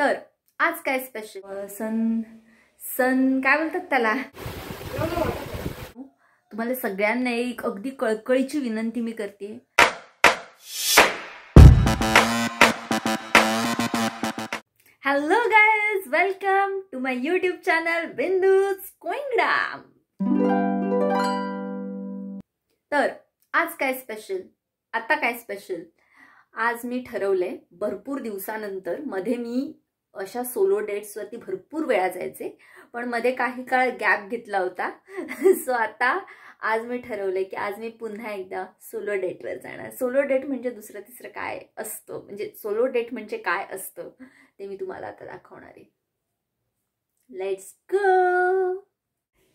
तर आज काय स्पेशल सन काय बोलतात त्याला, तुम्हाला सगळ्यांना एक अगदी कळकळीची विनंती मी करते. Hello guys, welcome to my YouTube channel बिंदूज कोइंगडा. तर आज काय स्पेशल, आता काय स्पेशल, आज मी ठरवलंय भरपूर दिवसानंतर. मध्ये मी अशा सोलो डेट्सवरती भरपूर वेळा जायचे, पण मध्ये काही काळ गॅप घेतला होता. सो आता आज मी ठरवलंय की आज मी पुन्हा एकदा सोलो डेटवर जाणार. सोलो डेट म्हणजे दुसरं तिसरं काय असतं, म्हणजे सोलो डेट म्हणजे काय असतं ते मी तुम्हाला आता दाखवणार आहे. Let's go.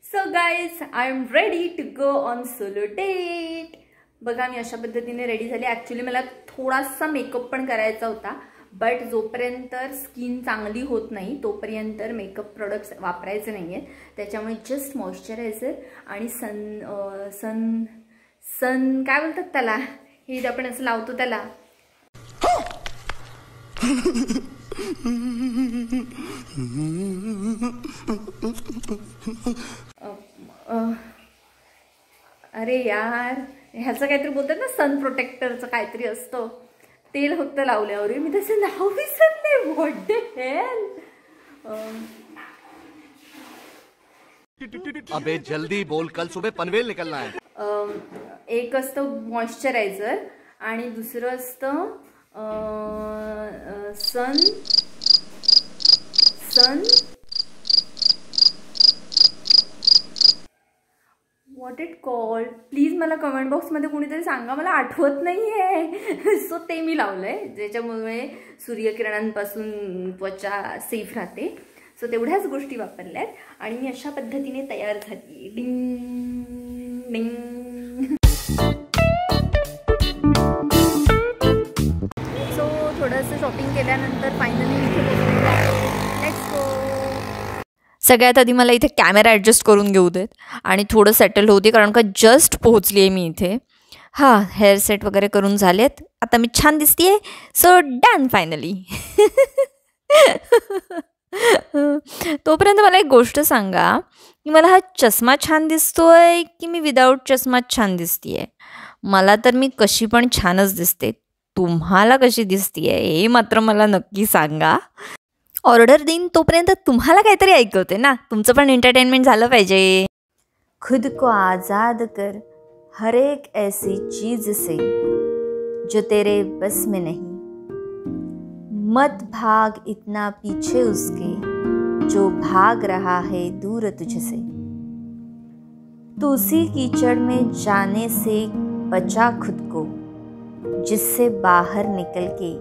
So guys, I am ready to go on solo date. बघा, मी अशा पद्धतीने रेडी झाली. ॲक्च्युली मला थोडासा मेकअप पण करायचा होता, बट जोपर्यंत स्किन चांगली होत नाही तोपर्यंत मेकअप प्रोडक्ट्स वापरायचे नाही आहेत. त्याच्यामुळे जस्ट मॉइश्चरायझर आणि सन काय बोलतात त्याला, हे आपण असं लावतो त्याला. अरे यार, ह्याचं काहीतरी बोलतात ना, सन प्रोटेक्टरचं काहीतरी असतं, तेल फक्त लावल्यावर मी तसं नाव विसरले. What the hell. अबे जल्दी बोल, कल सुबह पनवेल निकलना है. एक असतं मॉइश्चरायझर आणि दुसरं असतं सन व्हॉट इट कॉल्ड. प्लीज मला कमेंट बॉक्समध्ये कोणीतरी सांगा, मला आठवत नाही आहे. सो ते मी लावलंय, ज्याच्यामुळे सूर्यकिरणांपासून त्वचा सेफ राहते. सो तेवढ्याच गोष्टी वापरल्यात आणि मी अशा पद्धतीने तयार झाली. डिंग डिंग. सो थोडंसं शॉपिंग केल्यानंतर फायनली इथे लेट्स गो. सगळ्यात आधी मला इथे कॅमेरा ॲडजस्ट करून घेऊ देत आणि थोडं सेटल होते, कारण का जस्ट पोहोचली आहे मी इथे. हां, हेअर सेट वगैरे करून झालेत, आता मी छान दिसते. So done finally. तोपर्यंत मला एक गोष्ट सांगा की मला हा चष्मा छान दिसतोय की मी विदाऊट चष्मा छान दिसतीये. मला तर मी कशी पण छानच दिसते. तुम्हाला कशी दिसतीये हे मात्र मला नक्की सांगा. ऑर्डर देईन तोपर्यंत तुम्हाला काहीतरी ऐकवते ना, तुमचं पण एंटरटेनमेंट झालं पाहिजे. खुद को आज़ाद कर हर एक ऐसी चीज़ से जो तेरे बस में नहीं. मत भाग इतना पीछे उसके जो भाग रहा है दूर तुझसे. तू उसी कीचड़ में जाने से बचा खुद को जिससे बाहर निकल के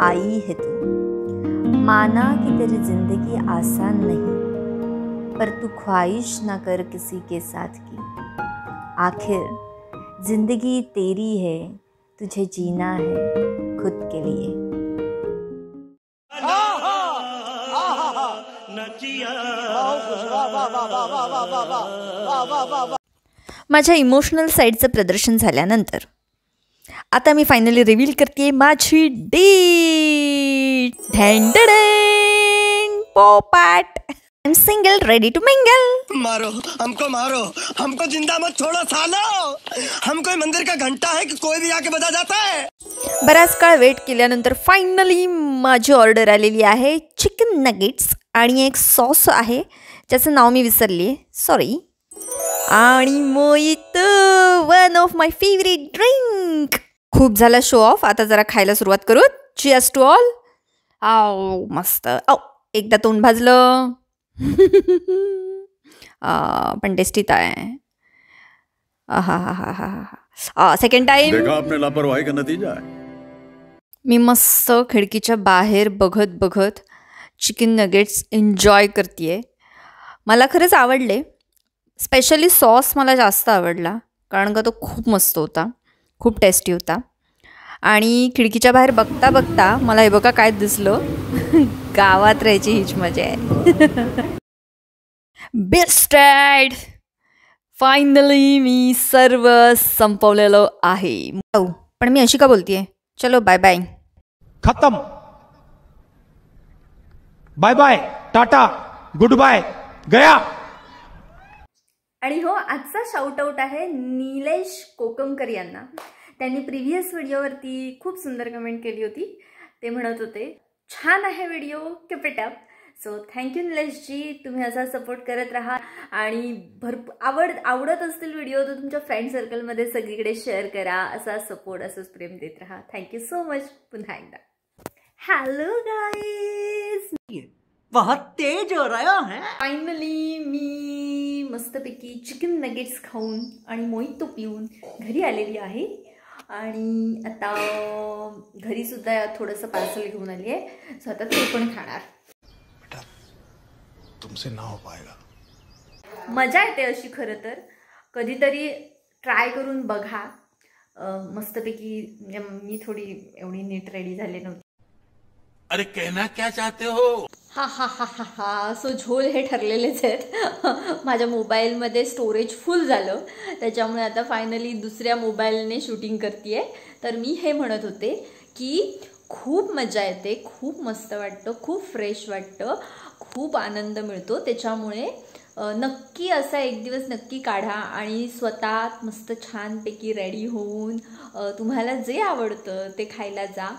आई है तू. माना कि तेरी जिंदगी आसान नहीं, पर तू ख्वाहिश ना कर किसी के साथ की. आखिर जिंदगी तेरी है, तुझे जीना है खुद के लिए. माझ्या इमोशनल साईडचं प्रदर्शन झाल्यानंतर आता मी फायनली रिव्हील करते माझी डेट. पोपट. I am single ready to mingle. मारो हमको जिंदा मत छोड़ो सालो. हम कोई मंदिर का घंटा है कि कोई भी आके बजा जाता है. बराच काळ वेट केल्यानंतर फायनली माझी ऑर्डर आलेली आहे. चिकन नगेट्स आणि एक सॉस आहे ज्याचं नाव मी विसरली, सॉरी. आणि mojito, one of my favourite drink. खूप झाला शो ऑफ, आता जरा खायला सुरुवात करू. Cheers to all. आव मस्त. एकदा तोंड भाजलं. पण टेस्टीत आहे. Second time. देखा आपने लापरवाही का नतीजा है. मी मस्त खिडकीच्या बाहेर बघत बघत चिकन नगेट्स एन्जॉय करते. मला खरंच आवडले. स्पेशली सॉस मला जास्त आवडला, कारण का तो खूप मस्त होता, खूप टेस्टी होता. आणि खिडकीच्या बाहेर बघता बघता मला हे बघा काय दिसलं. गावात राहायची हीच मजा आहे. Best add. फायनली मी सर्व संपवलेलं आहे. पण मी अशी का बोलतेय. चलो बाय बाय. खत्म. बाय बाय, टाटा, गुड बाय, गया. आणि हो, आजचा शाउट आउट आहे निलेश कोकमकर यांना. त्यांनी प्रिव्हियस व्हिडिओवरती खूप सुंदर कमेंट केली होती. ते म्हणत होते छान आहे video, keep it up. So thank you निलेशजी, तुम्ही असा सपोर्ट करत राहा आणि आवडत असतील व्हिडिओ तर तुमच्या फ्रेंड सर्कलमध्ये सगळीकडे शेअर करा. असा सपोर्ट, असंच प्रेम देत राहा. Thank you so much. पुन्हा एकदा हॅलो गाईज, बहुत तेज हो रहा है. फायनली मी मस्तपैकी चिकन नगेट्स खाऊन आणि मोहितो पिऊन घरी आलेली आहे. आणि आता घरी सुद्धा थोडंसं पार्सल घेऊन आली आहे. सो आता ते पण खाणार. बेटा तुमसे ना हो पाएगा. मजा येते अशी. खरं तर कधीतरी ट्राय करून बघा. मस्तपैकी मी थोडी एवढी नीट रेडी झाले नव्हती. अरे कहना क्या चाहते हो? हा हा हा हा हा. सो झोल हे ठरलेलेच आहेत. माझ्या मोबाईलमध्ये स्टोरेज फुल झालं, त्याच्यामुळे आता फायनली दुसऱ्या मोबाईलने शूटिंग करते. तर मी हे म्हणत होते की खूप मजा येते, खूप मस्त वाटतं, खूप फ्रेश वाटतं, खूप आनंद मिळतो. त्याच्यामुळे नक्की असा एक दिवस नक्की काढा आणि स्वतः मस्त छानपैकी रेडी होऊन तुम्हाला जे आवडतं ते खायला जा.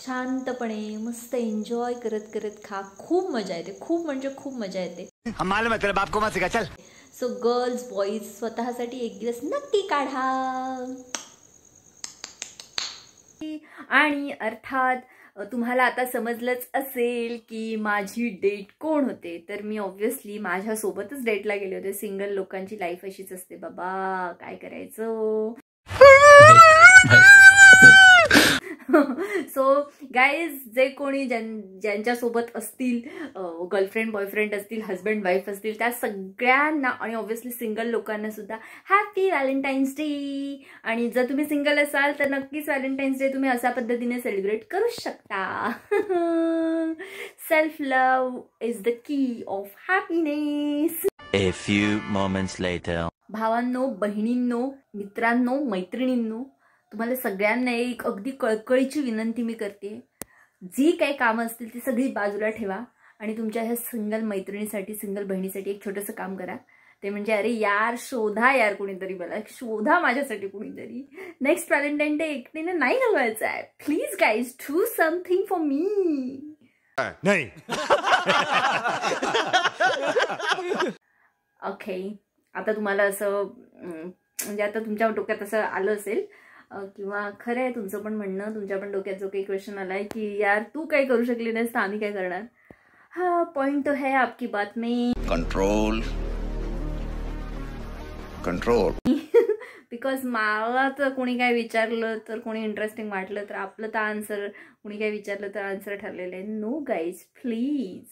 शांतपणे मस्त एन्जॉय करत करत खा. खूप मजा येते, खूप म्हणजे खूप मजा येते. हम मालूम है तेरे बाप को मत सिखा, चल. सो गर्ल्स बॉईज स्वतःसाठी एक दिवस नक्की काढा. आणि अर्थात तुम्हाला आता समजलंच असेल की माझी डेट कोण होते. तर मी ऑब्व्हियसली माझ्यासोबतच डेटला गेले होते. सिंगल लोकांची लाईफ अशीच असते बाबा, काय करायचं. सो गाईज, जे कोणी ज्यांच्यासोबत असतील, गर्लफ्रेंड बॉयफ्रेंड असतील, हजबंड वाईफ असतील, त्या सगळ्यांना आणि ऑब्व्हियसली सिंगल लोकांना सुद्धा हॅपी व्हॅलेंटाईन्स डे. आणि जर तुम्ही सिंगल असाल तर नक्कीच व्हॅलेंटाईन्स डे तुम्ही अशा पद्धतीने सेलिब्रेट करू शकता. Self love is the key of happiness. A few moments later. भावांनो, बहिणींनो, मित्रांनो, मैत्रिणींनो, तुम्हाला सगळ्यांना एक अगदी कळकळीची विनंती मी करते. जी काही कामं असतील ती सगळी बाजूला ठेवा आणि तुमच्या ह्या सिंगल मैत्रिणीसाठी, सिंगल बहिणीसाठी एक छोटंसं काम करा. ते म्हणजे अरे यार, शोधा यार कुणीतरी, मला शोधा माझ्यासाठी कुणीतरी. नेक्स्ट व्हॅलेंटाईन डे एकटीने नाही घालवायचं आहे. Please guys, do something for me. नहीं. ओके, आता तुम्हाला असं म्हणजे आता तुमच्या डोक्यात असं आलं असेल किंवा खरं आहे तुमचं पण म्हणणं, तुमच्या पण डोक्यात जो काही क्वेश्चन आलाय की यार तू काही करू शकली नाहीस तर आम्ही काय करणार. हा पॉइंट तो है आपकी बात में. Control control. बिकॉज मला तर कोणी काय विचारलं तर, कोणी इंटरेस्टिंग वाटलं तर आपलं तर आन्सर, कोणी काय विचारलं तर आन्सर ठरलेलं आहे. No guys please,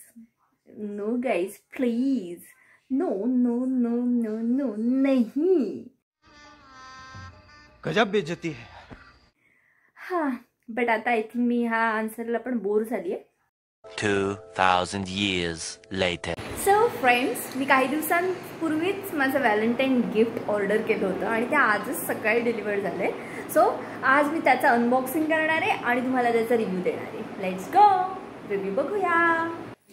no guys please, no no no no no नहीं. गजब बेइज्जती है. हा, बट आता आय थिंक मी ह्या आन्सरला पण बोर झाली आहे. 2000 years later. सो फ्रेंड्स, मी काही दिवसांपूर्वीच माझं व्हॅलेंटाईन गिफ्ट ऑर्डर केलं होतं आणि ते आजच सकाळी डिलिव्हर झाले. सो आज मी त्याचं अनबॉक्सिंग करणार आहे आणि तुम्हाला त्याचा रिव्ह्यू देणार आहे. लेट्स गो, रिव्ह्यू बघूया.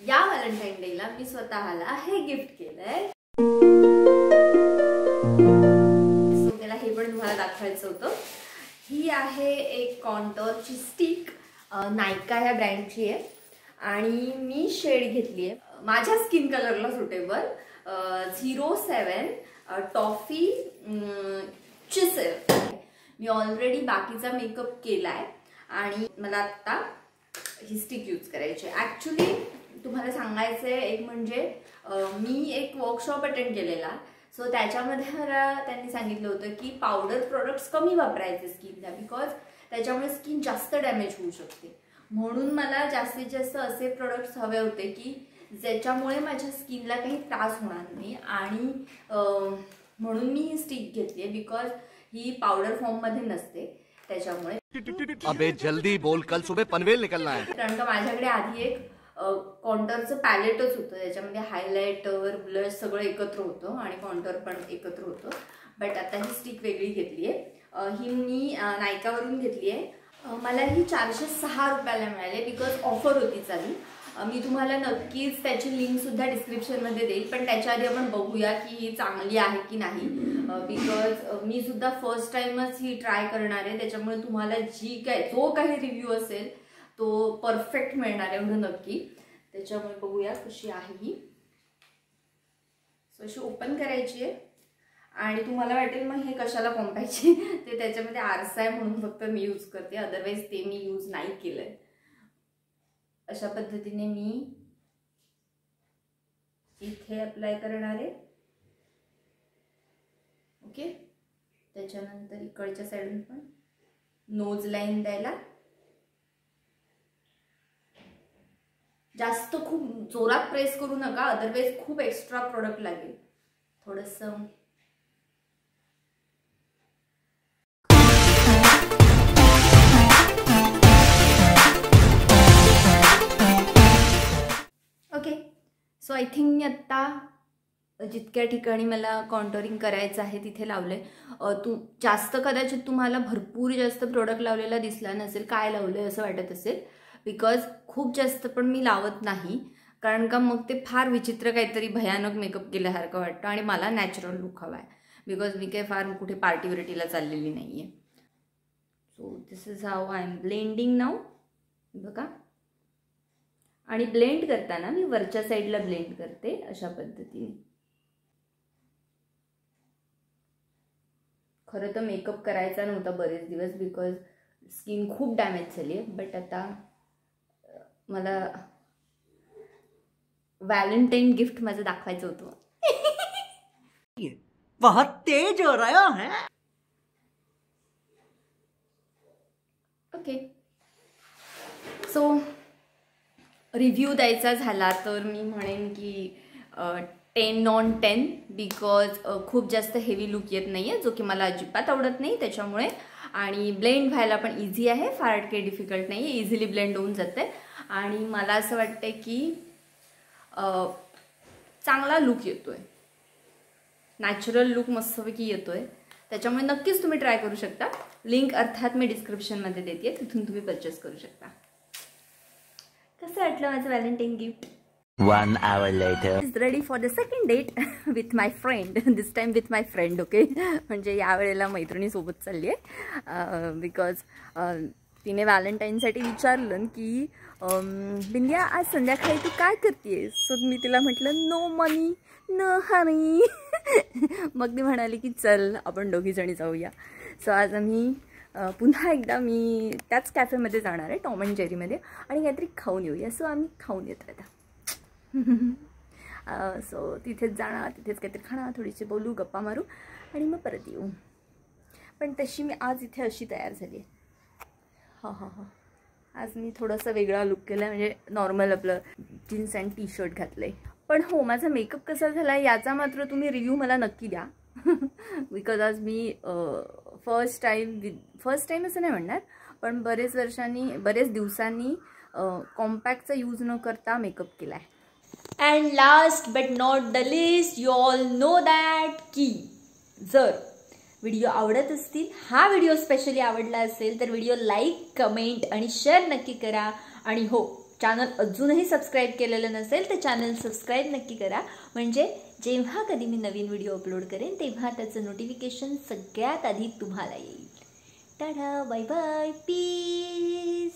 या व्हॅलेंटाईन डेला मी स्वतःला हे गिफ्ट केलंय. सो त्याला हे पण तुम्हाला दाखवायचं होतं. ही आहे एक कॉन्टोरची स्टिक, नायका ह्या ब्रँडची आहे आणि मी शेड घेतली आहे माझ्या स्किन कलरला सुटेबल. 07 toffee chisel. मी ऑलरेडी बाकीचा मेकअप केलाय आणि मला आता ही स्टिक यूज करायची आहे. ॲक्च्युली तुम्हाला सांगायचं आहे एक म्हणजे मी एक वर्कशॉप अटेंड केलेला. सो त्याच्यामध्ये मला त्यांनी सांगितलं होतं की पावडर प्रोडक्ट्स कमी वापरायचे स्किनला, बिकॉज त्याच्यामुळे स्किन जास्त डॅमेज होऊ शकते. म्हणून मला जास्तीत जास्त असे प्रोडक्ट्स हवे होते की ज्याच्यामुळे माझ्या स्किनला काही त्रास होणार नाही. आणि म्हणून मी ही स्टिक घेतली आहे, बिकॉज ही पावडर फॉर्ममध्ये नसते. त्याच्यामुळे अबे जल्दी बोल, कल सुबह पनवेल निकलना है. कारण का माझ्याकडे आधी एक कॉन्टोरचं पॅलेटच होतं, त्याच्यामध्ये हायलायटर, ब्लश सगळं एकत्र होतं आणि कॉन्टोर पण एकत्र होतं. बट आता ही स्टिक वेगळी घेतली आहे. ही मी नायकावरून घेतली आहे. मला ही 406 रुपयाला मिळाली, बिकॉज ऑफर होती चालू. मी तुम्हाला नक्कीच त्याची लिंकसुद्धा डिस्क्रिप्शनमध्ये देईल, पण त्याच्या आधी आपण बघूया की ही चांगली आहे की नाही. बिकॉज मी सुद्धा फर्स्ट टाइमच ही ट्राय करणार आहे, त्याच्यामुळे तुम्हाला जो काही रिव्ह्यू असेल तो परफेक्ट मिळणार आहे एवढं नक्की. त्याच्यामुळे बघूया कशी आहे ही. सो अशी ओपन करायची आहे आणि तुम्हाला वाटेल मग हे कशाला कोंबायचे, ते त्याच्यामध्ये आरसा आहे म्हणून फक्त मी यूज करते, अदरवाईज ते मी यूज नाही केलंय. अशा पद्धतीने मी इथे अप्लाय करणार आहे. ओके, त्याच्यानंतर इकडच्या साईडून पण नोज लाईन द्यायला. जास्त खूप जोरात प्रेस करू नका, अदरवाईज खूप एक्स्ट्रा प्रोडक्ट लागेल. थोडंसं ओके. सो आय थिंक मी आत्ता जितक्या ठिकाणी मला कॉन्टोरिंग करायचं आहे तिथे लावले. जास्त कदाचित तुम्हाला भरपूर जास्त प्रोडक्ट लावलेला दिसला नसेल, काय लावलं असं वाटत असेल, बिकॉज खूप जास्त पण मी लावत नाही, कारण का मग ते फार विचित्र काहीतरी भयानक मेकअप केल्यासारखं वाटतं आणि मला नॅचरल लुक हवा आहे, बिकॉज मी काही फार कुठे पार्टी विर्टीला चाललेली नाही आहे. So this is how I am blending now. बघा, आणि ब्लेंड करताना मी वरच्या साईडला ब्लेंड करते अशा पद्धतीने. खरं तर मेकअप करायचा नव्हता बरेच दिवस, बिकॉज स्किन खूप डॅमेज झाली आहे, बट आता मला व्हॅलेंटाईन गिफ्ट माझं दाखवायचं होतं. बहुत तेज हो रहा है. ओके, सो रिव्ह्यू द्यायचा झाला तर मी म्हणेन की 10/10, बिकॉज खूप जास्त हेवी लुक येत नाही आहे, जो की मला अजिबात आवडत नाही त्याच्यामुळे. आणि ब्लेंड व्हायला पण इझी आहे, फार काही डिफिकल्ट नाही आहे, इझिली ब्लेंड होऊन जाते. आणि मला असं वाटतं की चांगला लुक येतोय, नॅचरल लुक मस्तपैकी येतोय. त्याच्यामुळे नक्कीच तुम्ही ट्राय करू शकता. लिंक अर्थात मी डिस्क्रिप्शनमध्ये देते, तिथून तुम्ही परचेस करू शकता. कसं वाटलं माझं Valentine gift? 1 hour later. Is ready for the second date with my friend. This time with my friend. Okay, म्हणजे यावेळेला मैत्रिणीसोबत चालली आहे, बिकॉज तिने व्हॅलेंटाईनसाठी विचारलं की बिंदिया आज संध्याकाळी तू काय करतेस. सो मी तिला म्हटलं नो मनी नो हनी. मग ती म्हणाली की चल आपण दोघीजणी जाऊया. सो आज आम्ही पुन्हा एकदा मी त्याच कॅफेमध्ये जाणार आहे, टॉम अँड जेरीमध्ये, आणि काहीतरी खाऊन येऊया. सो आम्ही खाऊन येतो आता. सो तिथेच जाणार, तिथेच काहीतरी खाणार, थोडीशी बोलू, गप्पा मारू आणि मग परत येऊ. पण तशी मी आज इथे अशी तयार झाली आहे. आज मी थोडासा वेगळा लुक केला, म्हणजे नॉर्मल आपलं जीन्स अँड टी शर्ट घातलं आहे. पण हो, माझा मेकअप कसा झाला आहे याचा मात्र तुम्ही रिव्ह्यू मला नक्की द्या. बिकॉज आज मी फर्स्ट टाईम असं नाही म्हणणार, पण बरेच दिवसांनी कॉम्पॅक्टचा यूज न करता मेकअप केला आहे. And last but not the list, you all know that की जर व्हिडिओ आवडत असतील, हा व्हिडिओ स्पेशली आवडला असेल तर व्हिडिओ लाईक, कमेंट आणि शेअर नक्की करा. आणि हो, चॅनल अजूनही सबस्क्राईब केलेलं नसेल तर चॅनल सबस्क्राईब नक्की करा, म्हणजे जेव्हा कधी मी नवीन व्हिडिओ अपलोड करेन तेव्हा त्याचं नोटिफिकेशन सगळ्यात आधी तुम्हाला येईल. Tata, bye bye, piece.